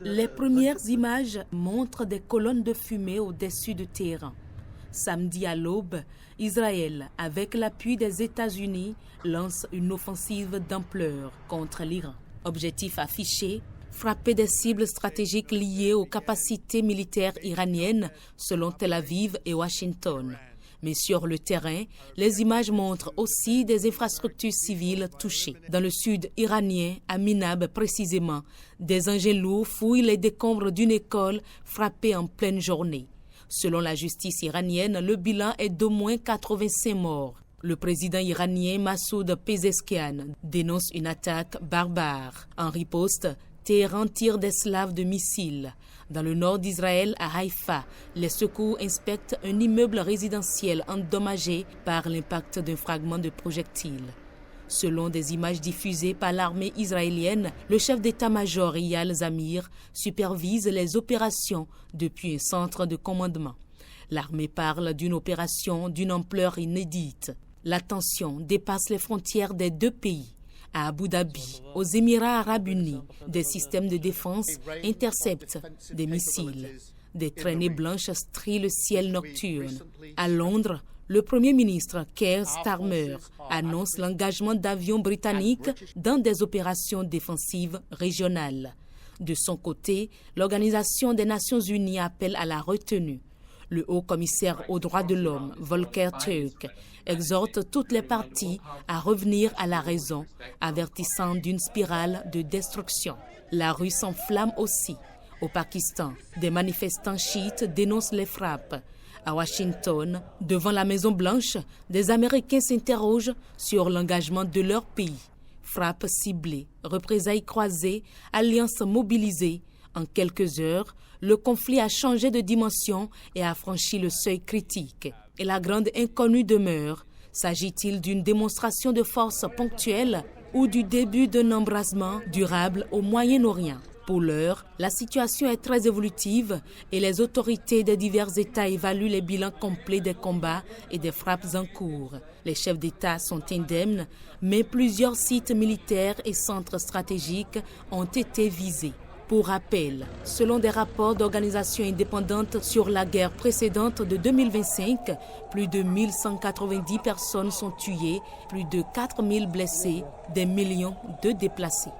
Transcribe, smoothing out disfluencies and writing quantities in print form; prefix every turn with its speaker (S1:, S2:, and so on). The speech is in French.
S1: Les premières images montrent des colonnes de fumée au-dessus de Téhéran. Samedi à l'aube, Israël, avec l'appui des États-Unis, lance une offensive d'ampleur contre l'Iran. Objectif affiché, frapper des cibles stratégiques liées aux capacités militaires iraniennes, selon Tel Aviv et Washington. Mais sur le terrain, les images montrent aussi des infrastructures civiles touchées. Dans le sud iranien, à Minab précisément, des engins lourds fouillent les décombres d'une école frappée en pleine journée. Selon la justice iranienne, le bilan est d'au moins 85 morts. Le président iranien Massoud Pezeshkian dénonce une attaque barbare. En riposte, Téhéran tire des slaves de missiles. Dans le nord d'Israël, à Haïfa, les secours inspectent un immeuble résidentiel endommagé par l'impact d'un fragment de projectile. Selon des images diffusées par l'armée israélienne, le chef d'état-major Eyal Zamir supervise les opérations depuis un centre de commandement. L'armée parle d'une opération d'une ampleur inédite. La tension dépasse les frontières des deux pays. À Abu Dhabi, aux Émirats arabes unis, des systèmes de défense interceptent des missiles. Des traînées blanches strient le ciel nocturne. À Londres, le Premier ministre Keir Starmer annonce l'engagement d'avions britanniques dans des opérations défensives régionales. De son côté, l'Organisation des Nations Unies appelle à la retenue. Le haut-commissaire aux droits de l'homme, Volker Turk, exhorte toutes les parties à revenir à la raison, avertissant d'une spirale de destruction. La rue s'enflamme aussi. Au Pakistan, des manifestants chiites dénoncent les frappes. À Washington, devant la Maison-Blanche, des Américains s'interrogent sur l'engagement de leur pays. Frappes ciblées, représailles croisées, alliances mobilisées. En quelques heures, le conflit a changé de dimension et a franchi le seuil critique. Et la grande inconnue demeure. S'agit-il d'une démonstration de force ponctuelle ou du début d'un embrasement durable au Moyen-Orient? Pour l'heure, la situation est très évolutive et les autorités des divers États évaluent les bilans complets des combats et des frappes en cours. Les chefs d'État sont indemnes, mais plusieurs sites militaires et centres stratégiques ont été visés. Pour rappel, selon des rapports d'organisations indépendantes sur la guerre précédente de 2025, plus de 1190 personnes sont tuées, plus de 4000 blessés, des millions de déplacés.